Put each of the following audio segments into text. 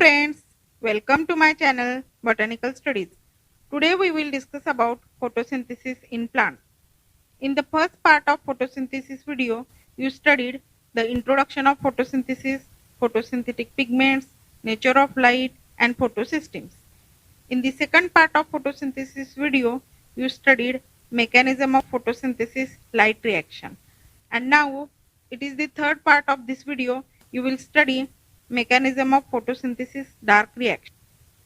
friends, welcome to my channel Botanical Studies. Today we will discuss about photosynthesis in plants. In the first part of photosynthesis video, you studied the introduction of photosynthesis, photosynthetic pigments, nature of light and photosystems. In the second part of photosynthesis video, you studied mechanism of photosynthesis, light reaction. And now it is the third part of this video. You will study mechanism of photosynthesis, dark reaction.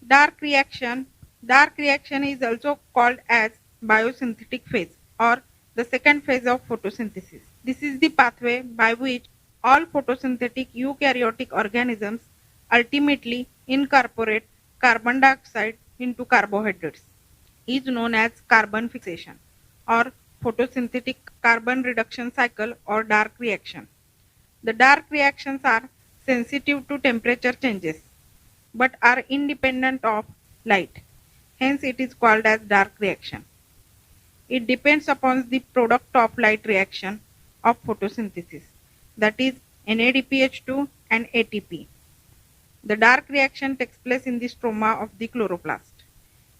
Dark reaction is also called as biosynthetic phase or the second phase of photosynthesis. This is the pathway by which all photosynthetic eukaryotic organisms ultimately incorporate carbon dioxide into carbohydrates. Is known as carbon fixation or photosynthetic carbon reduction cycle or dark reaction. The dark reactions are sensitive to temperature changes but are independent of light. Hence it is called as dark reaction. It depends upon the product of light reaction of photosynthesis, that is NADPH2 and ATP. The dark reaction takes place in the stroma of the chloroplast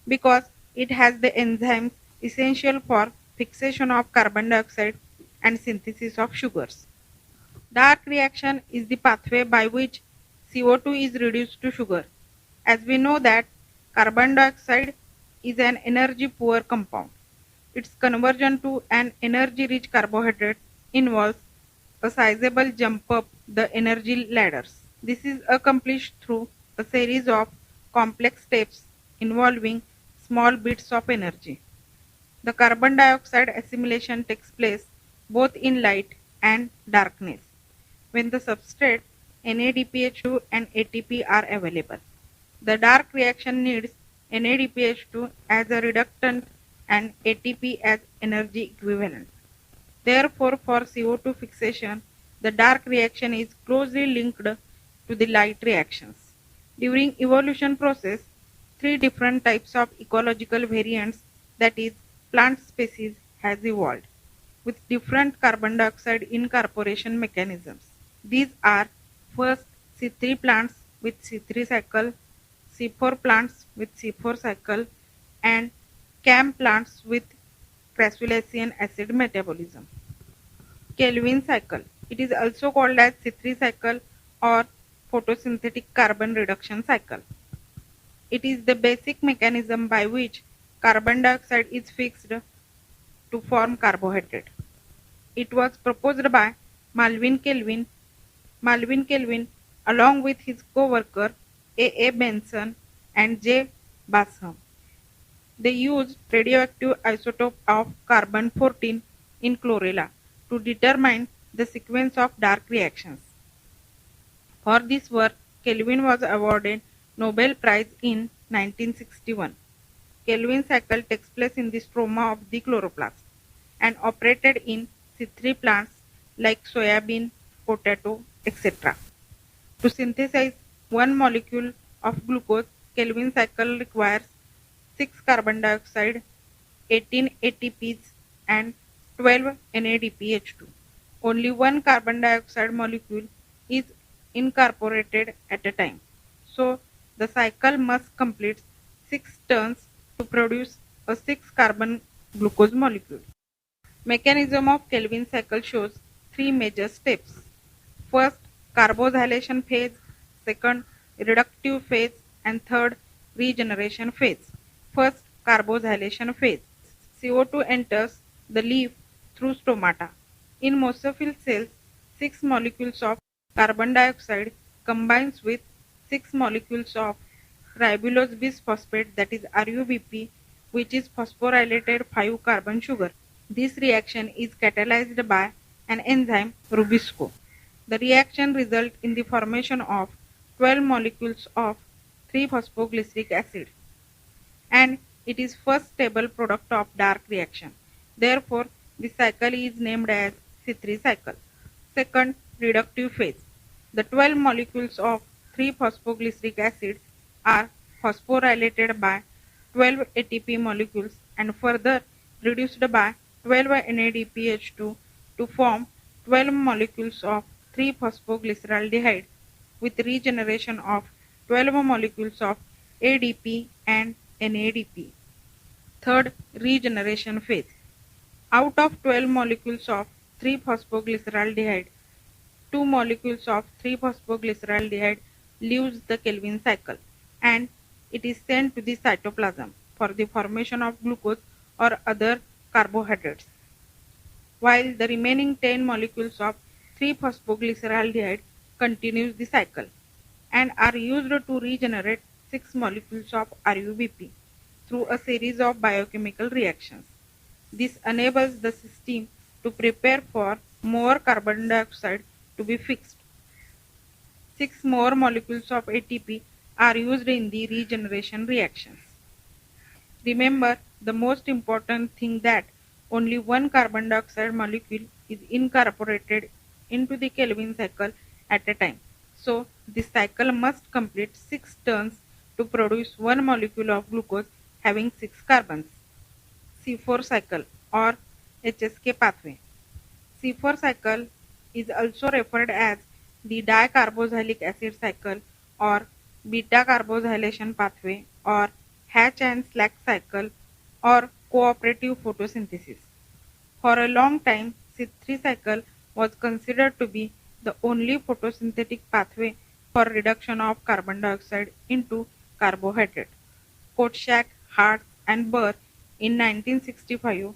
because it has the enzymes essential for fixation of carbon dioxide and synthesis of sugars. Dark reaction is the pathway by which CO2 is reduced to sugar. As we know that carbon dioxide is an energy poor compound. Its conversion to an energy rich carbohydrate involves a sizable jump up the energy ladders. This is accomplished through a series of complex steps involving small bits of energy. The carbon dioxide assimilation takes place both in light and darkness when the substrate NADPH2 and ATP are available. The dark reaction needs NADPH2 as a reductant and ATP as energy equivalent. Therefore, for CO2 fixation, the dark reaction is closely linked to the light reactions. During evolution process, three different types of ecological variants, that is plant species, has evolved with different carbon dioxide incorporation mechanisms. These are first C3 plants with C3 cycle, C4 plants with C4 cycle, and CAM plants with crassulacean acid metabolism. Calvin cycle. It is also called as C3 cycle or photosynthetic carbon reduction cycle. It is the basic mechanism by which carbon dioxide is fixed to form carbohydrate. It was proposed by Malvin Calvin along with his co-worker A. Benson and J. Basham. They used radioactive isotope of carbon-14 in chlorella to determine the sequence of dark reactions. For this work, Kelvin was awarded Nobel Prize in 1961. Kelvin cycle takes place in the stroma of the chloroplast and operated in C3 plants like soybean, potato, etc. To synthesize one molecule of glucose, Kelvin cycle requires 6 carbon dioxide, 18 ATPs and 12 NADPH2. Only one carbon dioxide molecule is incorporated at a time. So the cycle must complete 6 turns to produce a 6 carbon glucose molecule. Mechanism of Kelvin cycle shows 3 major steps. First, carboxylation phase, second, reductive phase, and third, regeneration phase. First, carboxylation phase. CO2 enters the leaf through stomata. In mosophil cells, 6 molecules of carbon dioxide combines with 6 molecules of ribulose bisphosphate, that is RUBP, which is phosphorylated 5-carbon sugar. This reaction is catalyzed by an enzyme Rubisco. The reaction results in the formation of 12 molecules of 3-phosphoglyceric acid, and it is first stable product of dark reaction. Therefore, the cycle is named as C3 cycle. Second, reductive phase. The 12 molecules of 3-phosphoglyceric acid are phosphorylated by 12 ATP molecules and further reduced by 12 NADPH2 to form 12 molecules of 3-phosphoglyceraldehyde with regeneration of 12 molecules of ADP and NADP. Third, regeneration phase. Out of 12 molecules of 3-phosphoglyceraldehyde, 2 molecules of 3-phosphoglyceraldehyde leaves the Calvin cycle and it is sent to the cytoplasm for the formation of glucose or other carbohydrates, while the remaining 10 molecules of 3-phosphoglyceraldehyde continues the cycle and are used to regenerate 6 molecules of RUBP through a series of biochemical reactions. This enables the system to prepare for more carbon dioxide to be fixed. 6 more molecules of ATP are used in the regeneration reactions. Remember the most important thing that only one carbon dioxide molecule is incorporated into the Calvin cycle at a time. So this cycle must complete 6 turns to produce one molecule of glucose having 6 carbons. C4 cycle or HSK pathway. C4 cycle is also referred as the dicarboxylic acid cycle or beta carboxylation pathway or Hatch and Slack cycle or cooperative photosynthesis. For a long time, C3 cycle was considered to be the only photosynthetic pathway for reduction of carbon dioxide into carbohydrate. Kotschak, Hart, and Burr in 1965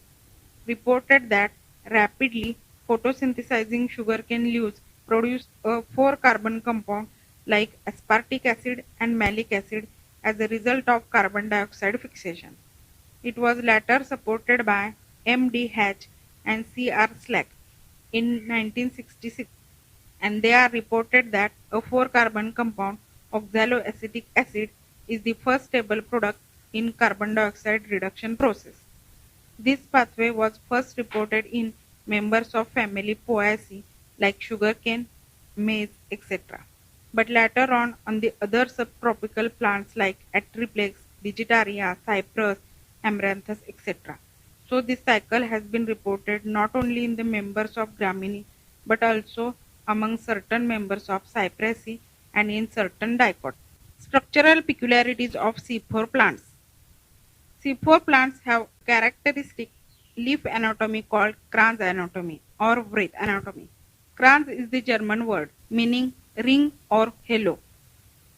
reported that rapidly photosynthesizing sugarcane leaves produced a 4-carbon compound like aspartic acid and malic acid as a result of carbon dioxide fixation. It was later supported by M. D. Hatch and C. R. Slack in 1966, and they are reported that a 4-carbon compound, oxaloacetic acid, is the first stable product in carbon dioxide reduction process. This pathway was first reported in members of family Poaceae like sugarcane, maize, etc. But later on the other subtropical plants like Atriplex, Digitaria, Cypress, Amaranthus, etc. So this cycle has been reported not only in the members of Gramineae but also among certain members of Cyperaceae and in certain dicots. Structural peculiarities of C4 plants. C4 plants have characteristic leaf anatomy called Kranz anatomy or wreath anatomy. Kranz is the German word meaning ring or halo.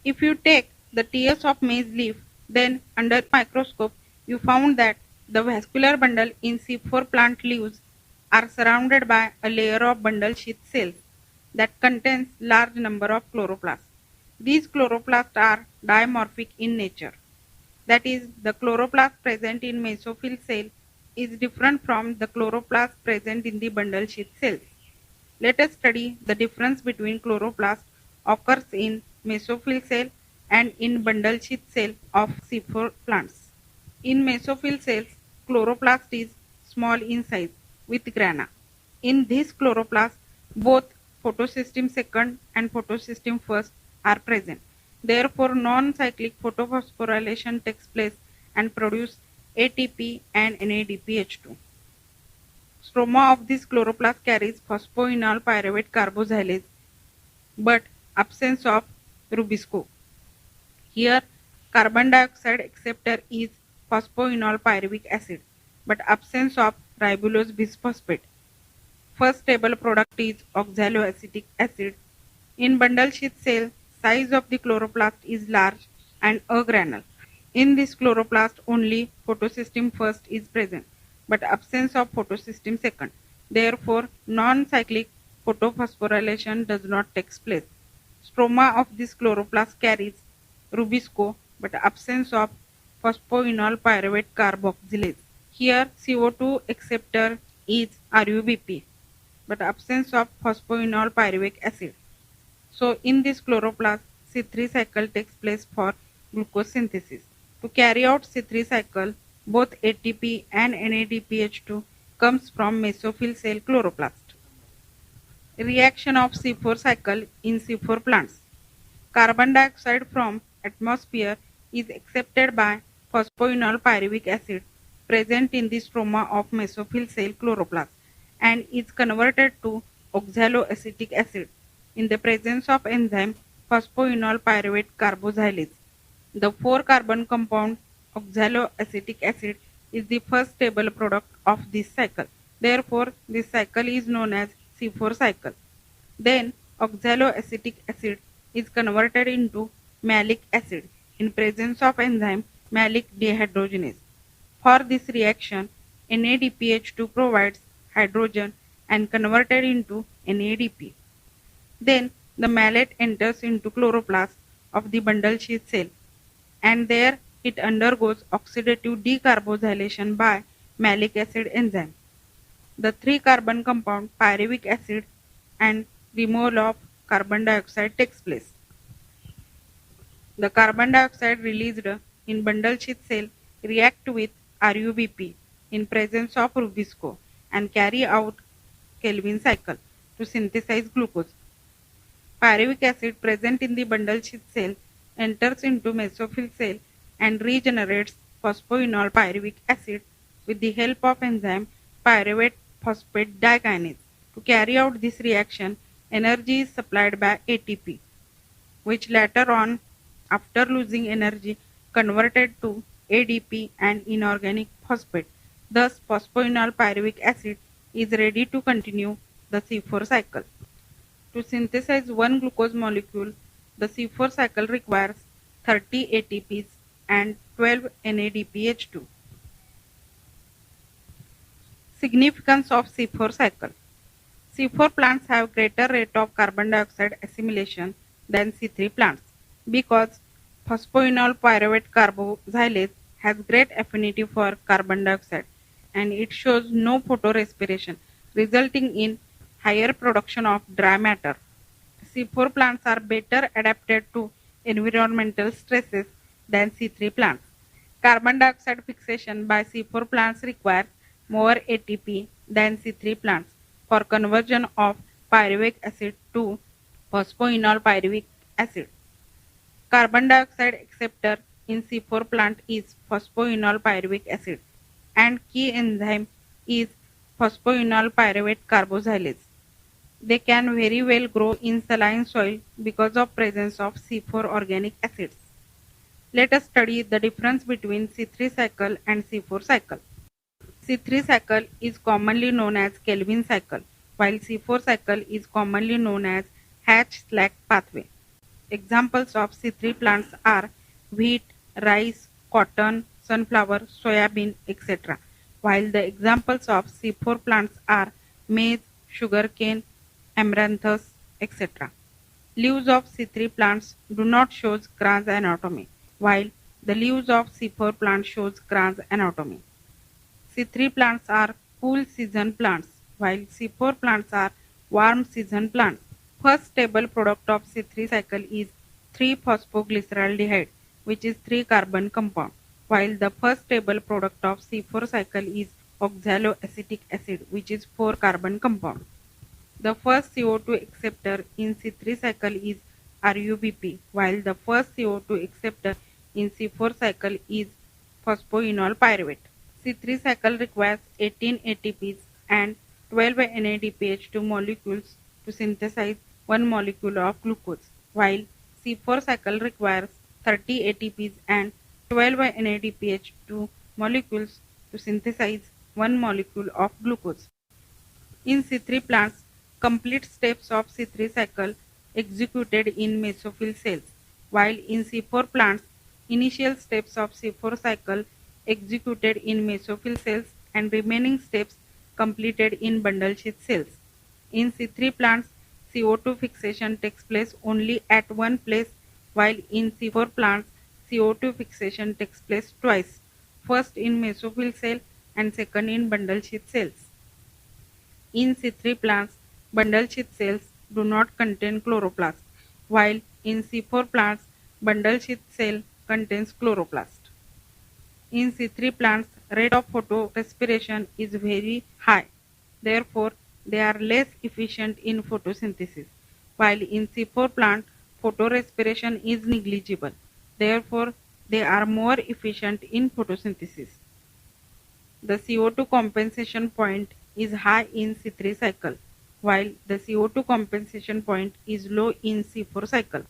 If you take the tears of maize leaf, then under microscope you found that the vascular bundle in C4 plant leaves are surrounded by a layer of bundle sheath cells that contains large number of chloroplasts. These chloroplasts are dimorphic in nature. That is, the chloroplast present in mesophyll cell is different from the chloroplast present in the bundle sheath cells. Let us study the difference between chloroplast occurs in mesophyll cell and in bundle sheath cell of C4 plants. In mesophyll cells, chloroplast is small in size with grana. In this chloroplast, both photosystem second and photosystem first are present. Therefore, non-cyclic photophosphorylation takes place and produce ATP and NADPH2. Stroma of this chloroplast carries phosphoenol pyruvate carboxylase but absence of rubisco. Here, carbon dioxide acceptor is phosphoenol pyruvic acid but absence of ribulose bisphosphate. First stable product is oxaloacetic acid. In bundle sheath cell, size of the chloroplast is large and agranal. In this chloroplast, only photosystem first is present, but absence of photosystem second. Therefore, non-cyclic photophosphorylation does not take place. Stroma of this chloroplast carries rubisco, but absence of phosphoenol pyruvate carboxylase. Here, CO2 acceptor is RUBP, but absence of phosphoenol pyruvic acid. So in this chloroplast, C3 cycle takes place for glucose synthesis. To carry out C3 cycle, both ATP and NADPH2 comes from mesophyll cell chloroplast. Reaction of C4 cycle in C4 plants. Carbon dioxide from atmosphere is accepted by phosphoenol pyruvic acid present in the stroma of mesophyll cell chloroplast and is converted to oxaloacetic acid. In the presence of enzyme, phosphoenol pyruvate carboxylase. The 4-carbon compound oxaloacetic acid is the first stable product of this cycle. Therefore, this cycle is known as C4 cycle. Then, oxaloacetic acid is converted into malic acid in presence of enzyme malic dehydrogenase. For this reaction, NADPH2 provides hydrogen and converted into NADP. Then the malate enters into chloroplast of the bundle sheath cell, and there it undergoes oxidative decarboxylation by malic acid enzyme. The 3-carbon compound pyruvic acid and removal of carbon dioxide takes place. The carbon dioxide released in bundle sheath cell react with RUBP in presence of Rubisco and carry out Calvin cycle to synthesize glucose. Pyruvic acid present in the bundle sheath cell enters into mesophyll cell and regenerates phosphoenol pyruvic acid with the help of enzyme pyruvate phosphate dikinase. To carry out this reaction, energy is supplied by ATP, which later on, after losing energy, converted to ADP and inorganic phosphate. Thus, phosphoenol pyruvic acid is ready to continue the C4 cycle. To synthesize one glucose molecule, the C4 cycle requires 30 ATPs and 12 NADPH2. Significance of C4 cycle. C4 plants have greater rate of carbon dioxide assimilation than C3 plants because phosphoenol pyruvate carboxylase has great affinity for carbon dioxide and it shows no photorespiration, resulting in higher production of dry matter. C4 plants are better adapted to environmental stresses than C3 plants. Carbon dioxide fixation by C4 plants requires more ATP than C3 plants for conversion of pyruvic acid to phosphoenol pyruvic acid. Carbon dioxide acceptor in C4 plant is phosphoenol pyruvic acid and key enzyme is phosphoenol pyruvate carboxylase. They can very well grow in saline soil because of presence of C4 organic acids. Let us study the difference between C3 cycle and C4 cycle. C3 cycle is commonly known as Calvin cycle, while C4 cycle is commonly known as Hatch-Slack pathway. Examples of C3 plants are wheat, rice, cotton, sunflower, soybean, etc., while the examples of C4 plants are maize, sugarcane, amaranthus, etc. Leaves of C3 plants do not show Kranz anatomy, while the leaves of C4 plants shows Kranz anatomy. C3 plants are cool season plants, while C4 plants are warm season plants. First stable product of C3 cycle is 3-phosphoglyceraldehyde, which is 3-carbon compound, while the first stable product of C4 cycle is oxaloacetic acid, which is 4-carbon compound. The first CO2 acceptor in C3 cycle is RUBP, while the first CO2 acceptor in C4 cycle is phosphoenol pyruvate. C3 cycle requires 18 ATPs and 12 NADPH2 molecules to synthesize one molecule of glucose, while C4 cycle requires 30 ATPs and 12 NADPH2 molecules to synthesize one molecule of glucose. In C3 plants, complete steps of C3 cycle executed in mesophyll cells, while in C4 plants, initial steps of C4 cycle executed in mesophyll cells and remaining steps completed in bundle sheath cells. In C3 plants, CO2 fixation takes place only at one place, while in C4 plants, CO2 fixation takes place twice, first in mesophyll cell and second in bundle sheath cells. In C3 plants, bundle sheath cells do not contain chloroplast, while in C4 plants, bundle sheath cell contains chloroplast. In C3 plants, rate of photorespiration is very high. Therefore, they are less efficient in photosynthesis, while in C4 plant, photorespiration is negligible. Therefore, they are more efficient in photosynthesis. The CO2 compensation point is high in C3 cycle, while the CO2 compensation point is low in C4 cycle.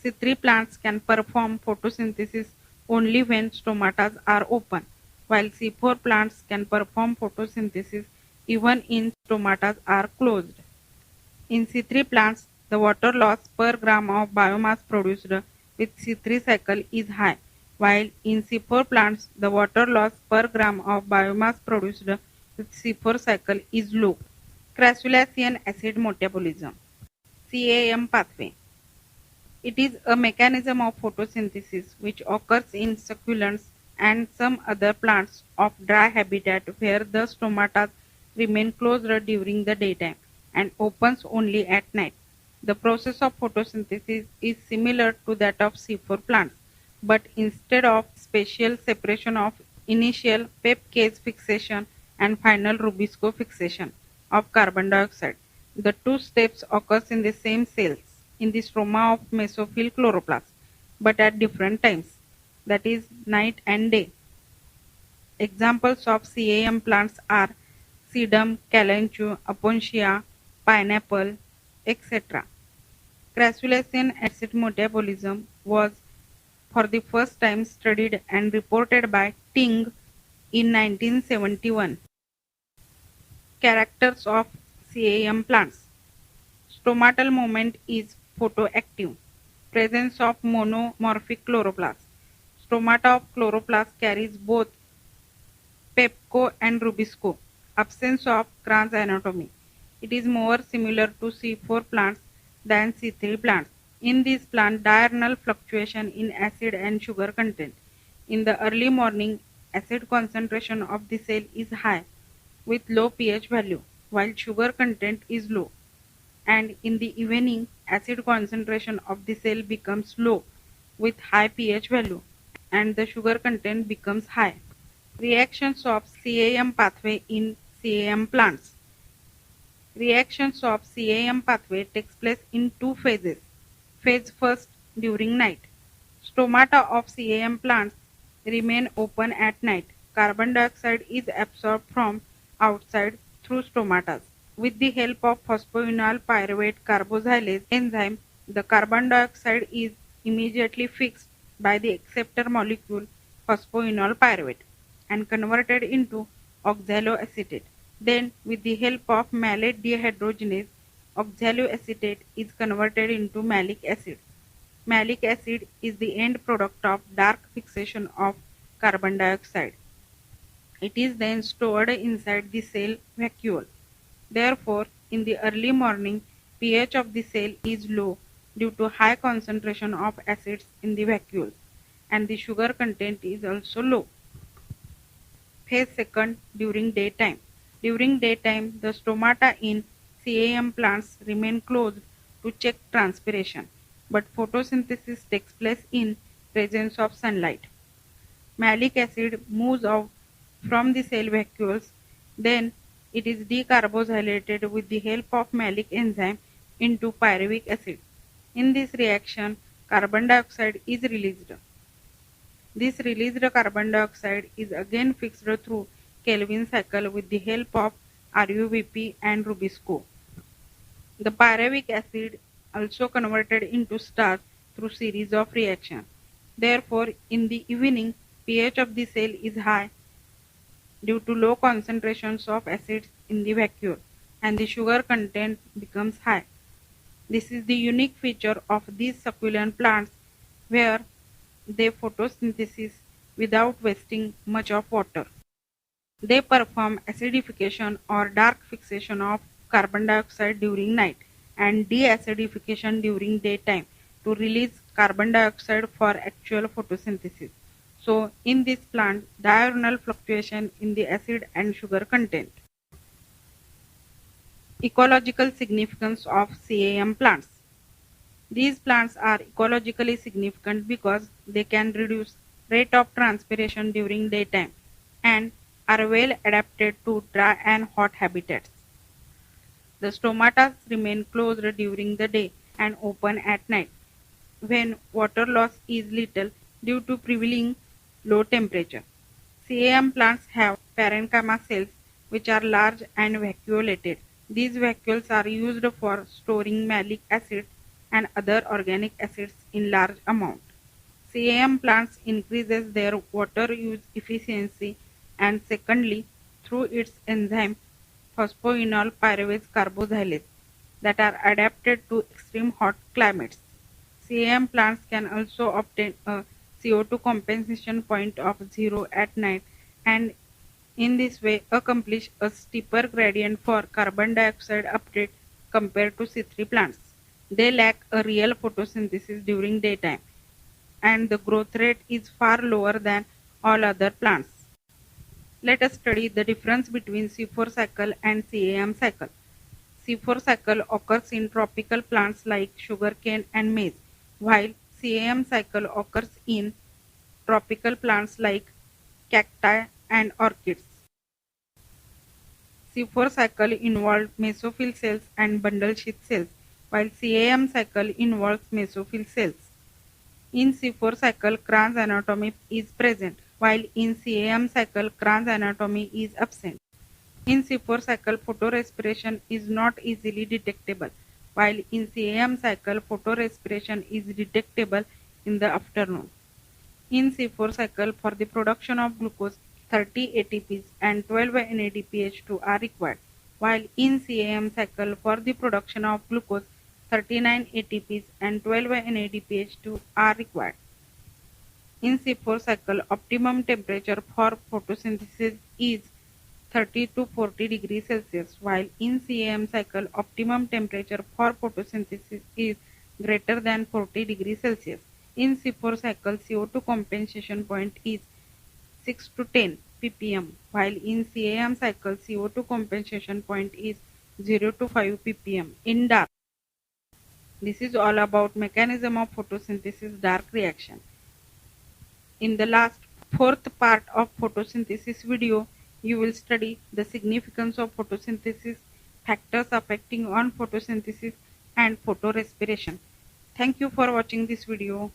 C3 plants can perform photosynthesis only when stomata are open, while C4 plants can perform photosynthesis even in stomata are closed. In C3 plants, the water loss per gram of biomass produced with C3 cycle is high, while in C4 plants, the water loss per gram of biomass produced with C4 cycle is low. Crassulacean acid metabolism CAM pathway. It is a mechanism of photosynthesis which occurs in succulents and some other plants of dry habitat where the stomata remain closed during the daytime and opens only at night. The process of photosynthesis is similar to that of C4 plants, but instead of spatial separation of initial PEP case fixation and final Rubisco fixation of carbon dioxide, the two steps occurs in the same cells in the stroma of mesophyll chloroplast, but at different times, that is night and day. Examples of CAM plants are sedum, calanchu, aponcia, pineapple, etc. Crassulacean acid metabolism was for the first time studied and reported by Ting in 1971. Characters of CAM plants. Stomatal movement is photoactive. Presence of monomorphic chloroplast. Stomata of chloroplast carries both PEPCO and Rubisco. Absence of Kranz anatomy. It is more similar to C4 plants than C3 plants. In this plant, diurnal fluctuation in acid and sugar content. In the early morning, acid concentration of the cell is high with low pH value, while sugar content is low. And in the evening, acid concentration of the cell becomes low with high pH value, and the sugar content becomes high. Reactions of CAM pathway in CAM plants. Reactions of CAM pathway takes place in two phases. Phase first during night. Stomata of CAM plants remain open at night. Carbon dioxide is absorbed from outside through stomata. With the help of phosphoenol pyruvate carboxylase enzyme, the carbon dioxide is immediately fixed by the acceptor molecule phosphoenol pyruvate and converted into oxaloacetate. Then, with the help of malate dehydrogenase, oxaloacetate is converted into malic acid. Malic acid is the end product of dark fixation of carbon dioxide. It is then stored inside the cell vacuole. Therefore, in the early morning, pH of the cell is low due to high concentration of acids in the vacuole, and the sugar content is also low. Phase second during daytime. During daytime, the stomata in CAM plants remain closed to check transpiration, but photosynthesis takes place in presence of sunlight. Malic acid moves out from the cell vacuoles, then it is decarboxylated with the help of malic enzyme into pyruvic acid. In this reaction, carbon dioxide is released. This released carbon dioxide is again fixed through Kelvin cycle with the help of RUBP and Rubisco. The pyruvic acid also converted into starch through series of reactions. Therefore, in the evening, pH of the cell is high due to low concentrations of acids in the vacuole, and the sugar content becomes high. This is the unique feature of these succulent plants where they photosynthesis without wasting much of water. They perform acidification or dark fixation of carbon dioxide during night and deacidification during daytime to release carbon dioxide for actual photosynthesis. So, in this plant, diurnal fluctuation in the acid and sugar content. Ecological significance of CAM plants. These plants are ecologically significant because they can reduce rate of transpiration during daytime and are well adapted to dry and hot habitats. The stomata remain closed during the day and open at night when water loss is little due to prevailing low temperature. CAM plants have parenchyma cells which are large and vacuolated. These vacuoles are used for storing malic acid and other organic acids in large amount. CAM plants increases their water use efficiency, and secondly, through its enzyme phosphoenol pyruvase carboxylase that are adapted to extreme hot climates. CAM plants can also obtain a CO2 compensation point of 0 at night, and in this way accomplish a steeper gradient for carbon dioxide uptake compared to C3 plants. They lack a real photosynthesis during daytime, and the growth rate is far lower than all other plants. Let us study the difference between C4 cycle and CAM cycle. C4 cycle occurs in tropical plants like sugarcane and maize, while CAM cycle occurs in tropical plants like cacti and orchids. C4 cycle involves mesophyll cells and bundle sheath cells, while CAM cycle involves mesophyll cells. In C4 cycle, Kranz anatomy is present, while in CAM cycle, Kranz anatomy is absent. In C4 cycle, photorespiration is not easily detectable, while in CAM cycle, photorespiration is detectable in the afternoon. In C4 cycle, for the production of glucose, 30 ATPs and 12 NADPH2 are required, while in CAM cycle, for the production of glucose, 39 ATPs and 12 NADPH2 are required. In C4 cycle, optimum temperature for photosynthesis is 30 to 40 degrees Celsius, while in CAM cycle, optimum temperature for photosynthesis is greater than 40 degrees Celsius. In C4 cycle, CO2 compensation point is 6 to 10 ppm, while in CAM cycle, CO2 compensation point is 0 to 5 ppm in dark. This is all about mechanism of photosynthesis dark reaction. In the last fourth part of photosynthesis video, you will study the significance of photosynthesis, factors affecting on photosynthesis, and photorespiration. Thank you for watching this video.